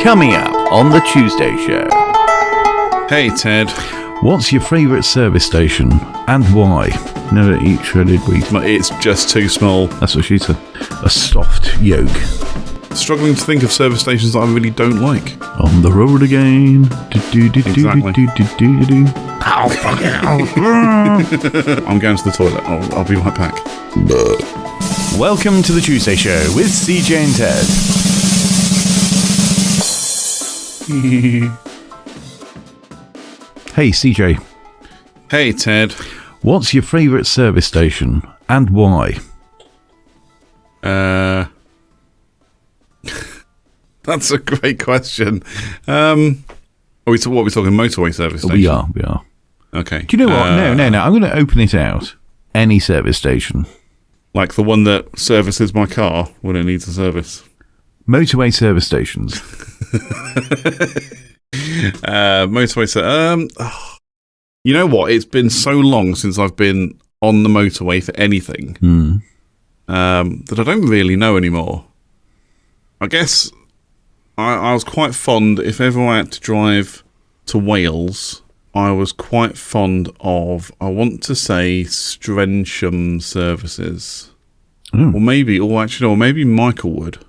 Coming up on the Tuesday show. Hey Ted. What's your favourite service station and why? Never eat shredded wheat. It's just too small. That's what she said. A soft yolk. Struggling to think of service stations that I really don't like. On the road again. Exactly. Ow, fuck it. I'm going to the toilet. I'll be right back. Welcome to the Tuesday show with CJ and Ted. Hey CJ. Hey Ted. What's your favourite service station and why? That's a great question. What are we talking? Motorway service station? We are. Okay. Do you know what? No. I'm going to open it out. Any service station. Like the one that services my car when it needs a service. Motorway service stations. You know what? It's been so long since I've been on the motorway for anything that I don't really know anymore. I guess I was quite fond, if ever I had to drive to Wales, I was quite fond of, I want to say, Strensham services. Or maybe Michaelwood,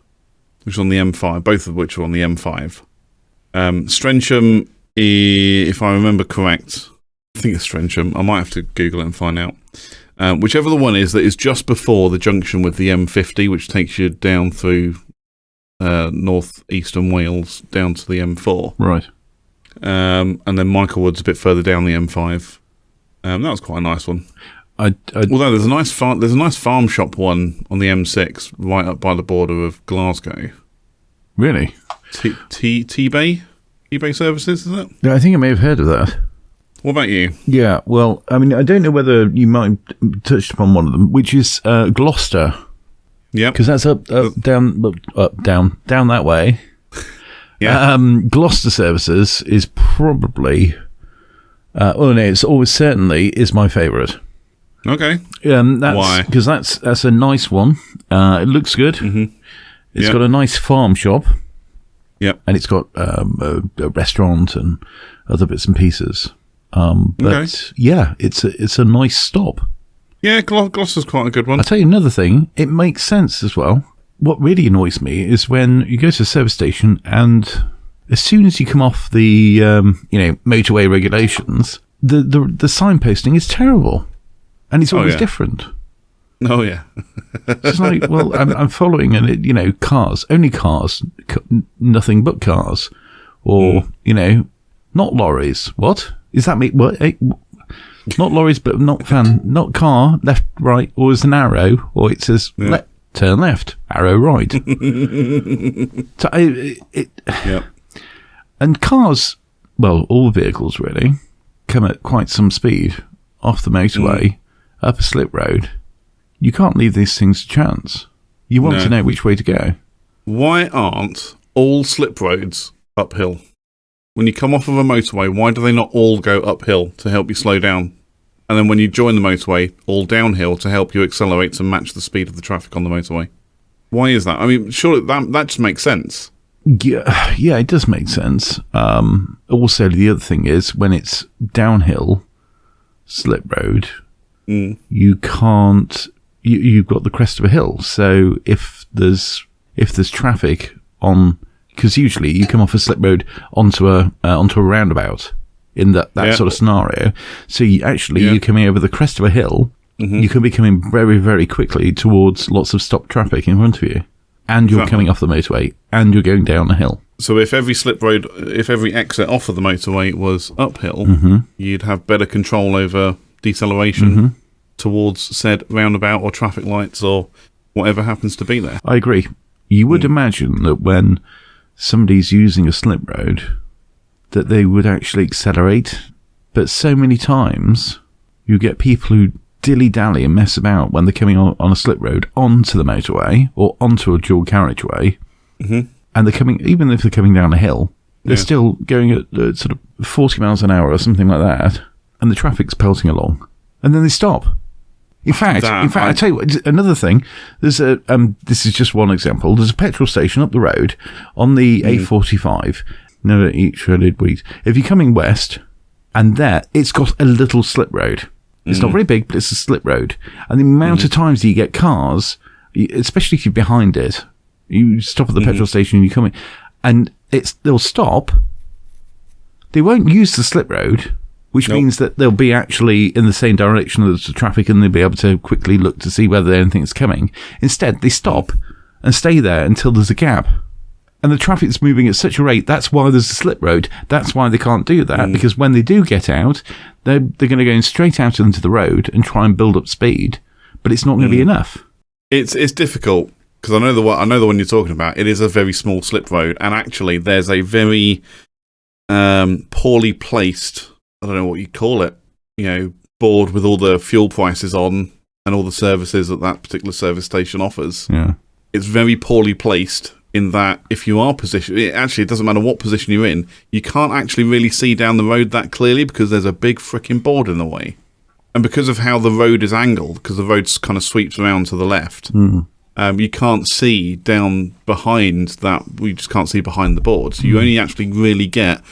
which is on the M5, both of which are on the M5. Strensham, if I remember correct, I think it's Strensham. I might have to Google it and find out. Whichever the one is that is just before the junction with the M50, which takes you down through north-eastern Wales down to the M4. Right. And then Michaelwood's a bit further down the M5. That was quite a nice one. Although there's a nice farm shop one on the M6 right up by the border of Glasgow. Really? T-Bay? eBay services, is it? Yeah, I think I may have heard of that. What about you? Yeah, well, I mean, I don't know whether you might have touched upon one of them, which is Gloucester. Yeah. Because that's down that way. Yeah. Gloucester Services is probably, it's always certainly is my favourite. Okay. Why? Because that's a nice one. It looks good. Mm-hmm. It's got a nice farm shop. Yep. And it's got a restaurant and other bits and pieces. Yeah, it's a nice stop. Yeah, Gloucester's quite a good one. I'll tell you another thing. It makes sense as well. What really annoys me is when you go to a service station and as soon as you come off the motorway regulations, the signposting is terrible, and it's always different. Oh yeah. It's like, well, I'm following, and cars, only cars, nothing but cars, or not lorries. What is that? What? Not lorries, but not car. Left, right, or is an arrow, or it says turn left, arrow right. So and cars, well, all vehicles really come at quite some speed off the motorway up a slip road. You can't leave these things to chance. You want to know which way to go. Why aren't all slip roads uphill? When you come off of a motorway, why do they not all go uphill to help you slow down? And then when you join the motorway, all downhill to help you accelerate to match the speed of the traffic on the motorway? Why is that? I mean, surely that just makes sense. Yeah, it does make sense. Also, the other thing is, when it's downhill, slip road, you can't... You've got the crest of a hill, so if there's traffic on, because usually you come off a slip road onto a roundabout in that sort of scenario. So you're coming over the crest of a hill. Mm-hmm. You can be coming very, very quickly towards lots of stopped traffic in front of you, and you're coming off the motorway, and you're going down the hill. So if every exit off of the motorway was uphill, you'd have better control over deceleration towards said roundabout or traffic lights or whatever happens to be there. I agree. You would imagine that when somebody's using a slip road, that they would actually accelerate, but so many times you get people who dilly-dally and mess about when they're coming on a slip road onto the motorway or onto a dual carriageway, and they're coming, even if they're coming down a hill, they're still going at sort of 40 miles an hour or something like that, and the traffic's pelting along, and then they stop. In fact, I tell you what, another thing. There's a this is just one example. There's a petrol station up the road on the A45. Never eat shredded wheat. If you're coming west, and there it's got a little slip road. It's not very big, but it's a slip road. And the amount of times that you get cars, especially if you're behind it, you stop at the petrol station and you come in, and they'll stop. They won't use the slip road. Which means that they'll be actually in the same direction as the traffic and they'll be able to quickly look to see whether anything's coming. Instead, they stop and stay there until there's a gap. And the traffic's moving at such a rate, that's why there's a slip road. That's why they can't do that, because when they do get out, they're going to go straight out into the road and try and build up speed. But it's not going to be enough. It's difficult, because I know the one you're talking about. It is a very small slip road, and actually there's a very poorly placed... I don't know what you call it, board with all the fuel prices on and all the services that particular service station offers. Yeah. It's very poorly placed in that if you are positioned, it doesn't matter what position you're in, you can't actually really see down the road that clearly because there's a big frickin' board in the way. And because of how the road is angled, because the road kind of sweeps around to the left, you can't see down behind that, we just can't see behind the board. So you only actually really get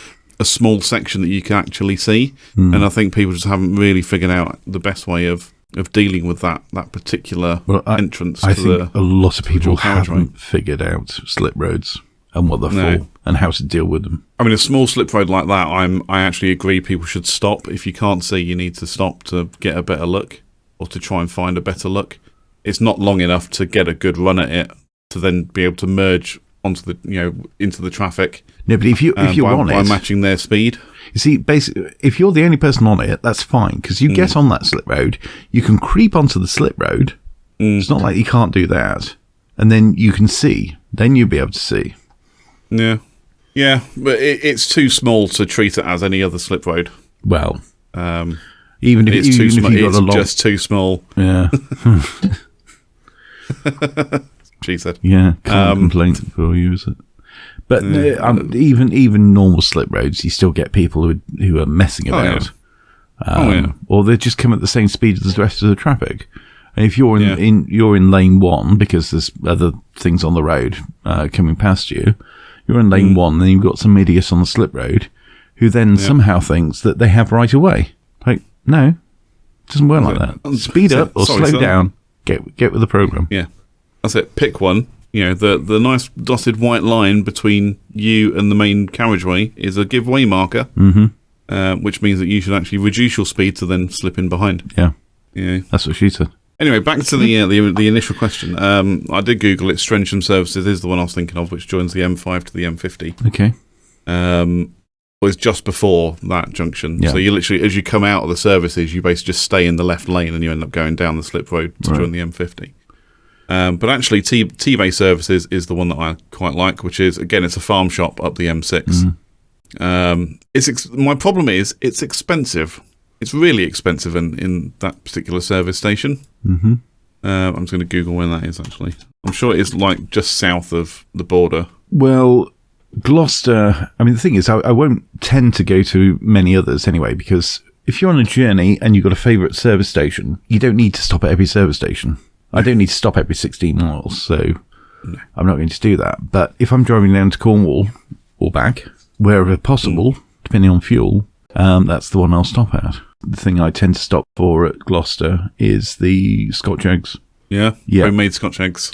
a small section that you can actually see, and I think people just haven't really figured out the best way of dealing with that particular entrance. I think a lot of people haven't figured out slip roads and what they're for and how to deal with them. I mean, a small slip road like that, I actually agree people should stop. If you can't see, you need to stop to get a better look or to try and find a better look. It's not long enough to get a good run at it to then be able to merge onto the into the traffic. No, but if you're on it, by matching their speed. You see, basically, if you're the only person on it, that's fine because you get on that slip road, you can creep onto the slip road. It's not like you can't do that, and then you can see. Then you'll be able to see. Yeah, but it's too small to treat it as any other slip road. Well, even if it's just too small. Yeah. She said. Yeah, can't complain for you, is it? But even normal slip roads, you still get people who are messing about. Or they just come at the same speed as the rest of the traffic. And if you're you're in lane 1 because there's other things on the road coming past you, you're in lane 1, then you've got some idiot on the slip road who then somehow thinks that they have right of way. Like, no, it doesn't work like that. Speed up or slow down. Get with the program. Yeah. That's it. Pick one. The nice dotted white line between you and the main carriageway is a give way marker, which means that you should actually reduce your speed to then slip in behind. Yeah, that's what she said. Anyway, back to the initial question. I did Google it. Strensham Services is the one I was thinking of, which joins the M5 to the M50. Okay. Was just before that junction. Yeah. So you literally, as you come out of the services, you basically just stay in the left lane and you end up going down the slip road to join the M50. But actually, T-Bay Services is the one that I quite like, which is, again, it's a farm shop up the M6. My problem is, it's expensive. It's really expensive in that particular service station. I'm just going to Google when that is, actually. I'm sure it is like just south of the border. Well, Gloucester, I mean, the thing is, I won't tend to go to many others anyway, because if you're on a journey and you've got a favourite service station, you don't need to stop at every service station. I don't need to stop every 16 miles, so I'm not going to do that. But if I'm driving down to Cornwall or back, wherever possible, depending on fuel, that's the one I'll stop at. The thing I tend to stop for at Gloucester is the Scotch eggs. Yeah, homemade Scotch eggs.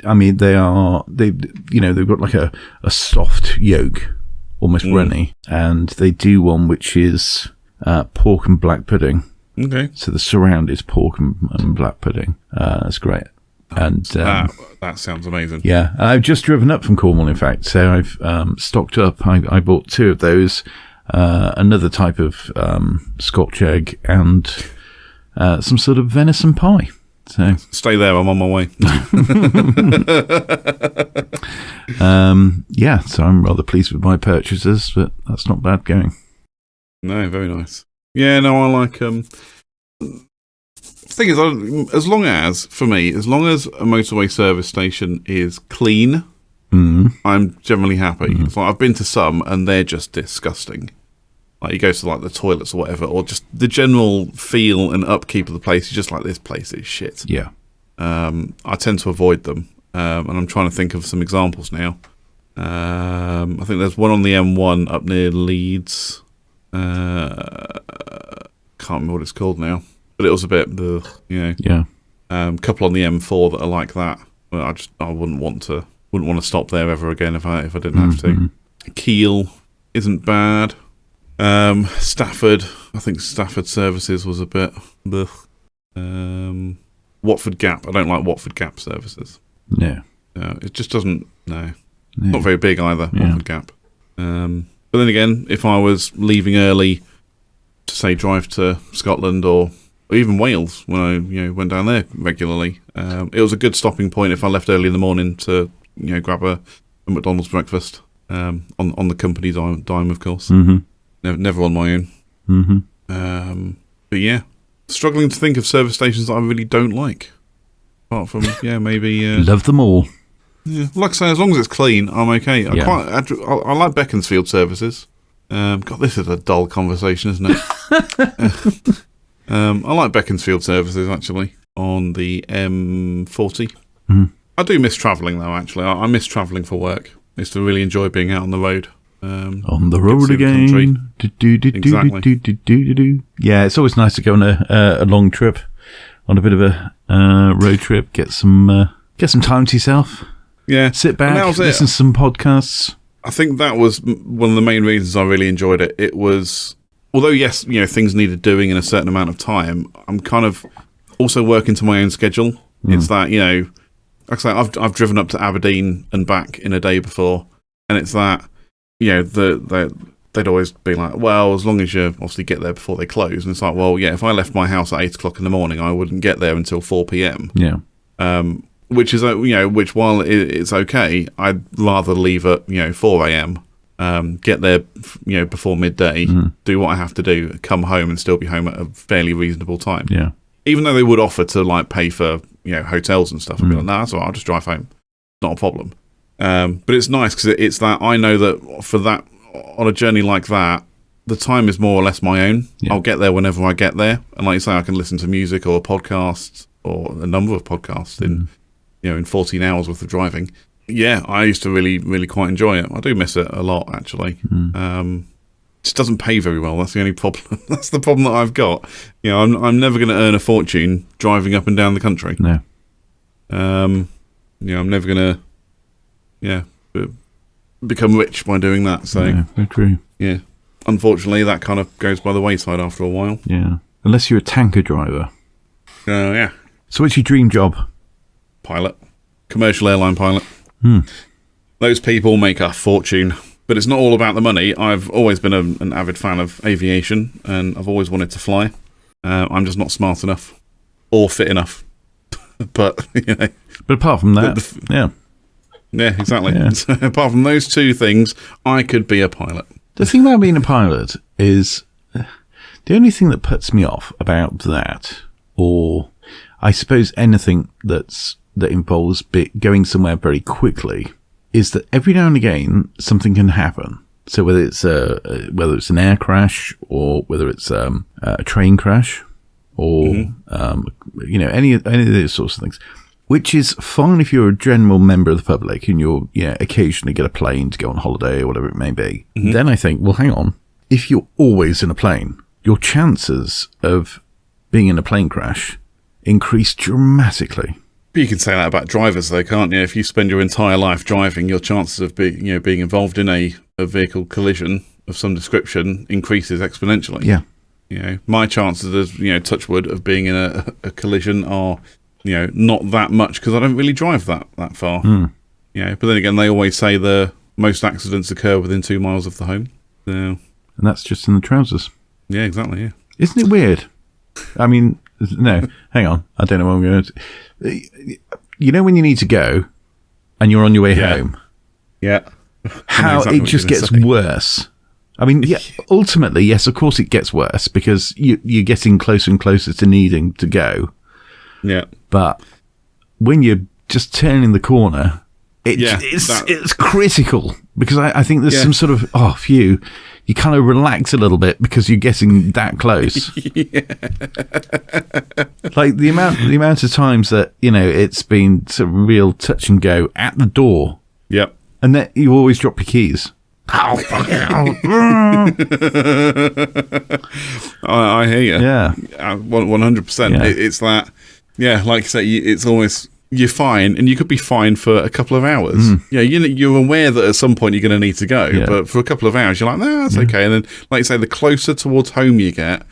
I mean, they've got like a soft yolk, almost runny, and they do one which is pork and black pudding. Okay. So the surround is pork and black pudding. That's great. And that sounds amazing. Yeah, I've just driven up from Cornwall, in fact, so I've stocked up. I bought 2 of those, another type of Scotch egg, and some sort of venison pie. So stay there. I'm on my way. So I'm rather pleased with my purchases, but that's not bad going. No, very nice. Yeah, no, I like. The thing is, as long as a motorway service station is clean, I'm generally happy. It's like I've been to some and they're just disgusting. Like he goes to like the toilets or whatever, or just the general feel and upkeep of the place is just like, this place is shit. Yeah. I tend to avoid them, and I'm trying to think of some examples now. I think there's one on the M1 up near Leeds. Can't remember what it's called now, but it was a bit, Yeah. Couple on the M4 that are like that. Well, I wouldn't want to stop there ever again if I didn't have to. Kiel isn't bad. Stafford, I think Stafford services was a bit. Watford Gap, I don't like Watford Gap services. No. It just doesn't. No, not very big either. Yeah. Watford Gap. But then again, if I was leaving early to say drive to Scotland or even Wales when I went down there regularly, it was a good stopping point if I left early in the morning to grab a McDonald's breakfast on the company dime, of course. Never on my own. But yeah, struggling to think of service stations that I really don't like. Apart from maybe love them all. Yeah, like I say, as long as it's clean, I'm okay. I like Beaconsfield services. God, this is a dull conversation, isn't it? I like Beaconsfield services, actually, on the M40. I do miss travelling, though, actually. I miss travelling for work. I used to really enjoy being out on the road. On the road again. Exactly. Yeah, it's always nice to go on a long trip, on a bit of a road trip, get some time to yourself. Yeah. Sit back, listen to some podcasts. I think that was one of the main reasons I really enjoyed it. It was, although yes, things needed doing in a certain amount of time, I'm kind of also working to my own schedule. It's that, like I say, I've driven up to Aberdeen and back in a day before, and it's that, they'd always be like, well, as long as you obviously get there before they close. And it's like, well, yeah, if I left my house at 8 o'clock in the morning, I wouldn't get there until 4 p.m. Yeah. Which is, which while it's okay, I'd rather leave at, 4 a.m., get there, before midday, do what I have to do, come home and still be home at a fairly reasonable time. Yeah. Even though they would offer to, like, pay for, hotels and stuff, I'd be like, nah, that's all right, I'll just drive home. Not a problem. But it's nice because it's that I know that for that, on a journey like that, the time is more or less my own. Yeah. I'll get there whenever I get there. And like you say, I can listen to music or podcasts or a number of podcasts in 14 hours worth of driving. Yeah, I used to really, really quite enjoy it. I do miss it a lot, actually. It just doesn't pay very well. That's the only problem. That's the problem that I've got. I'm never going to earn a fortune driving up and down the country. No. I'm never going to, become rich by doing that. So, yeah, very true. Yeah. Unfortunately, that kind of goes by the wayside after a while. Yeah. Unless you're a tanker driver. Yeah. So what's your dream job? Pilot. Commercial airline pilot. Those people make a fortune. But it's not all about the money. I've always been an avid fan of aviation, and I've always wanted to fly. I'm just not smart enough or fit enough. But, But apart from that, yeah. Yeah, exactly. Yeah. So, apart from those two things, I could be a pilot. The thing about being a pilot is the only thing that puts me off about that, or I suppose anything that involves going somewhere very quickly, is that every now and again something can happen. So whether it's an air crash, or whether it's a train crash, or any of those sorts of things, which is fine if you're a general member of the public and you're occasionally get a plane to go on holiday or whatever it may be. Then I think, well, hang on, if you're always in a plane, your chances of being in a plane crash increase dramatically. But you can say that about drivers, though, can't you? If you spend your entire life driving, your chances of being involved in a vehicle collision of some description increases exponentially. Yeah. My chances of touch wood, of being in a collision are not that much because I don't really drive that far. But then again, they always say the most accidents occur within 2 miles of the home. So, and that's just in the trousers. Yeah, exactly. Yeah. Isn't it weird? I mean, no, hang on. I don't know where I'm going to. When you need to go and you're on your way home. Yeah. How exactly it just gets worse. I mean, ultimately, yes, of course it gets worse because you're getting closer and closer to needing to go. Yeah. But when you're just turning the corner, it's critical because I think there's some sort of, you kind of relax a little bit because you're getting that close. Like the amount of times that, you know, it's been some real touch and go at the door. Yep. And then you always drop your keys. Oh, fuck I hear you. Yeah. 100%. Yeah. It's that, yeah, like you say, it's always, you're fine, and you could be fine for a couple of hours. Yeah, you're aware that at some point you're going to need to go, but for a couple of hours, you're like, no, that's okay. And then, like you say, the closer towards home you get,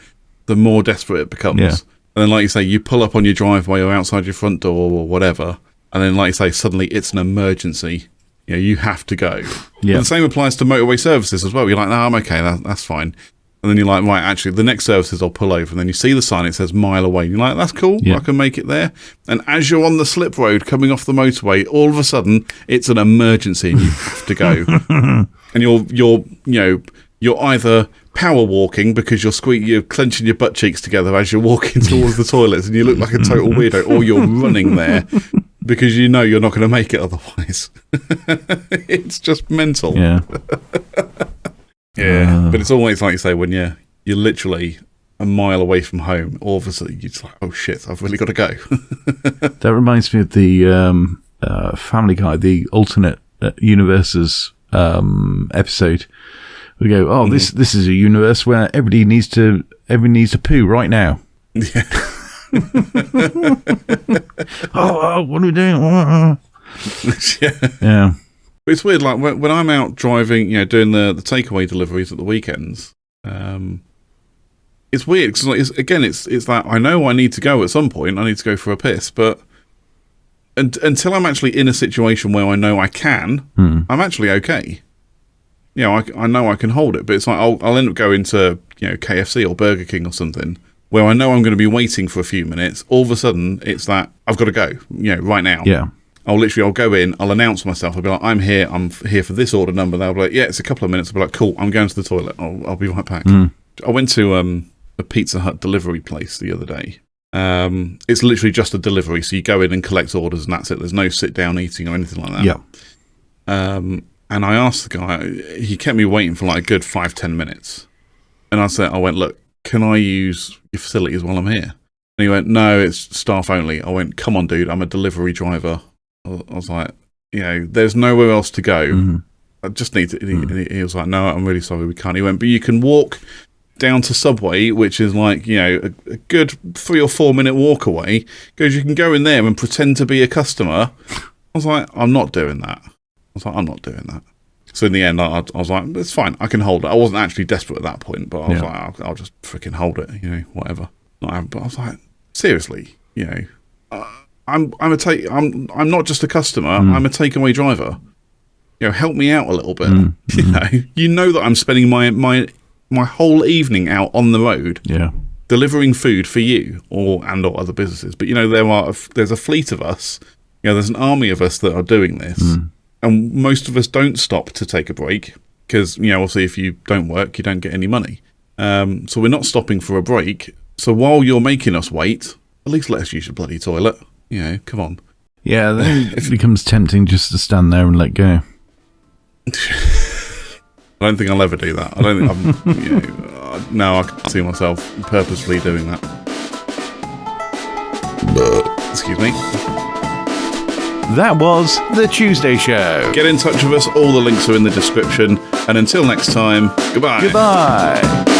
the more desperate it becomes. Yeah. And then, like you say, you pull up on your driveway or outside your front door or whatever, and then, like you say, suddenly it's an emergency. You know, you have to go. Yeah. And the same applies to motorway services as well. You're like, no, I'm okay, that's fine. And then you're like, right, actually, the next services I'll pull over. And then you see the sign, it says mile away. You're like, that's cool, I can make it there. And as you're on the slip road coming off the motorway, all of a sudden, it's an emergency and you have to go. And you're either power walking because you're clenching your butt cheeks together as you're walking towards the toilets and you look like a total weirdo, or you're running there because you know you're not going to make it otherwise. It's just mental. Yeah. Yeah, but it's always like you say, when you're literally a mile away from home, all of a sudden you're just like, oh shit, I've really got to go. That reminds me of the Family Guy, the alternate universes episode. We go, oh, this is a universe where everybody needs to poo right now. Yeah. Oh, what are we doing? Yeah. But it's weird, like when I'm out driving, you know, doing the takeaway deliveries at the weekends, it's weird because, it's that I know I need to go at some point. I need to go for a piss, but until I'm actually in a situation where I know I can, I'm actually okay. You know, I know I can hold it, but it's like I'll end up going to, you know, KFC or Burger King or something where I know I'm going to be waiting for a few minutes. All of a sudden, it's that I've got to go, you know, right now. Yeah. I'll go in, I'll announce myself, I'll be like, I'm here for this order number. They'll be like, yeah, it's a couple of minutes. I'll be like, cool, I'm going to the toilet. I'll be right back. I went to a Pizza Hut delivery place the other day. It's literally just a delivery, so you go in and collect orders and that's it. There's no sit down eating or anything like that. Yeah. And I asked the guy, he kept me waiting for like a good 5-10 minutes. And I went, look, can I use your facilities while I'm here? And he went, no, it's staff only. I went, come on, dude, I'm a delivery driver. I was like, you know, there's nowhere else to go. I just need to. He was like, no, I'm really sorry, we can't. He went, but you can walk down to Subway, which is like, you know, a good 3 or 4 minute walk away. Because you can go in there and pretend to be a customer. I was like, I'm not doing that. So in the end, I was like, it's fine, I can hold it. I wasn't actually desperate at that point, but I was like, I'll just freaking hold it, you know, whatever. But I was like, seriously, you know, I'm not just a customer. I'm a takeaway driver. You know, help me out a little bit. You know that I'm spending my whole evening out on the road, delivering food for you or other businesses. But you know, there's a fleet of us. You know, there's an army of us that are doing this, and most of us don't stop to take a break because, you know, obviously if you don't work, you don't get any money. So we're not stopping for a break. So while you're making us wait, at least let us use your bloody toilet. You know, come on. Yeah, then it becomes tempting just to stand there and let go. I don't think I'll ever do that. I don't think I'm, you know, no, I can't see myself purposefully doing that. Excuse me. That was The Tuesday Show. Get in touch with us. All the links are in the description. And until next time, goodbye. Goodbye.